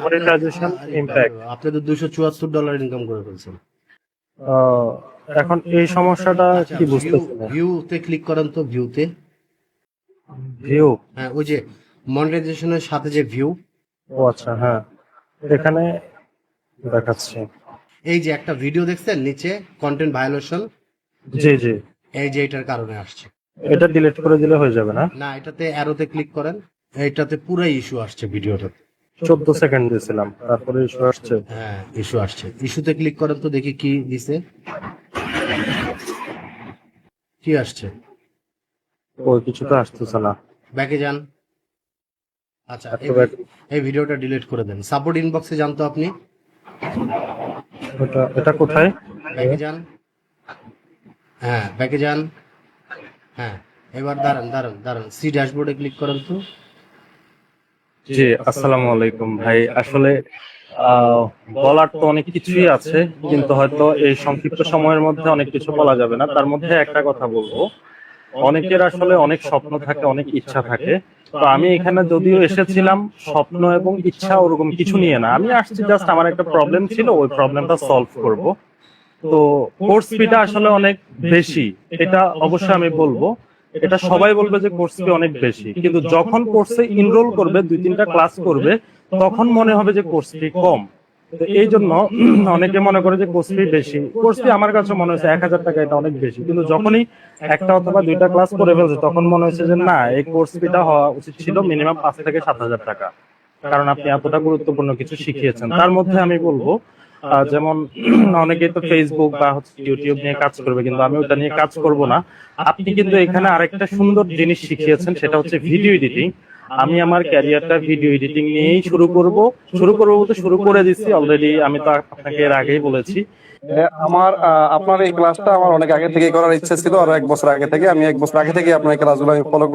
Monetization impact. আপনি তো $274 income করে ফেলছেন। এখন এই সমস্যাটা কি বুঝতেছি না। ভিউতে ক্লিক করেন তো, ভিউতে। ভিউ, হ্যাঁ, ওই যে মনিটাইজেশনের সাথে যে ভিউ। ও আচ্ছা, হ্যাঁ এখানে দেখাচ্ছি। এই যে একটা ভিডিও দেখছেন নিচে, কন্টেন্ট ভায়োলেশন, জি জি, এই যে এটার কারণে আসছে। এটা ডিলিট করে দিলে হয়ে যাবে না? না, এটাতে অ্যারোতে ক্লিক করেন, এইটাতে পুরাই ইস্যু আসছে ভিডিওটাতে। 14 সেকেন্ড দিয়েছিলাম, তারপরে ইস্যু আসছে। হ্যাঁ, ইস্যু আসছে। ইস্যুতে ক্লিক করেন তো দেখি কি দিছে, কি আসছে। ওই কিছু তো আসতেছে না। ব্যাকে যান। আচ্ছা, একটু back। এই ভিডিওটা ডিলিট করে দেন। সাপোর্ট ইনবক্সে যান তো আপনি। এটা কোথায়? ব্যাকে যান। হ্যাঁ, ব্যাকে যান। হ্যাঁ, এবার দাঁড়ান দাঁড়ান দাঁড়ান, সি ড্যাশবোর্ডে ক্লিক করেন তো। জি, আসসালামু আলাইকুম ভাই। আসলে বলার তো অনেক কিছুই আছে, কিন্তু হয়তো এই সংক্ষিপ্ত সময়ের মধ্যে অনেক কিছু বলা যাবে না। তার মধ্যে একটা কথা বলবো, অনেকের আসলে অনেক স্বপ্ন থাকে, অনেক ইচ্ছা থাকে। তো আমি এখানে যদিও এসেছিলাম স্বপ্ন এবং ইচ্ছা ওরকম কিছু নিয়ে না, আমি আসছি জাস্ট আমার একটা প্রবলেম ছিল, ওই প্রবলেমটা সলভ করব। তো কোর্স ফিটা আসলে অনেক বেশি, এটা অবশ্যই আমি বলবো। এটা সবাই বলবে যে কোর্স ফি অনেক বেশি, কিন্তু যখন কোর্সে এনরোল করবে, 2-3টা ক্লাস করবে, তখন মনে হবে যে কোর্স ফি কম। তো এই জন্য অনেকে মনে করে যে কোর্স ফি বেশি। কোর্স ফি আমার কাছে মনে হচ্ছে 1000 টাকা, এটা অনেক বেশি। কিন্তু যখনই একটা অথবা 2টা ক্লাস করে ফেলছে, তখন মনে হচ্ছে যে না, এই কোর্স ফিটা হওয়া উচিত ছিল মিনিমাম 5 থেকে 7 হাজার টাকা। কারণ আপনি এতটা গুরুত্বপূর্ণ কিছু শিখিয়েছেন। তার মধ্যে আমি বলবো, যেমন অনেকেই তো ফেসবুক বা হচ্ছে ইউটিউব নিয়ে কাজ করবে, কিন্তু আমি ওটা নিয়ে কাজ করব না। আপনি কিন্তু এখানে আরেকটা সুন্দর জিনিস শিখিয়েছেন, সেটা হচ্ছে ভিডিও এডিটিং। আমি আমার ক্যারিয়ারটা ভিডিও এডিটিং নিয়েই শুরু করবো বলতে শুরু করে দিচ্ছি অলরেডি। আমি তো আপনাকে এর আগেই বলেছি। আমার আপনার এই ক্লাসটা আমার অনেক আগে থেকে করার ইচ্ছা ছিল, আর 1 বছর আগে থেকে, আমি 1 বছর আগে থেকে আপনার এই ক্লাসগুলো আমি ফলো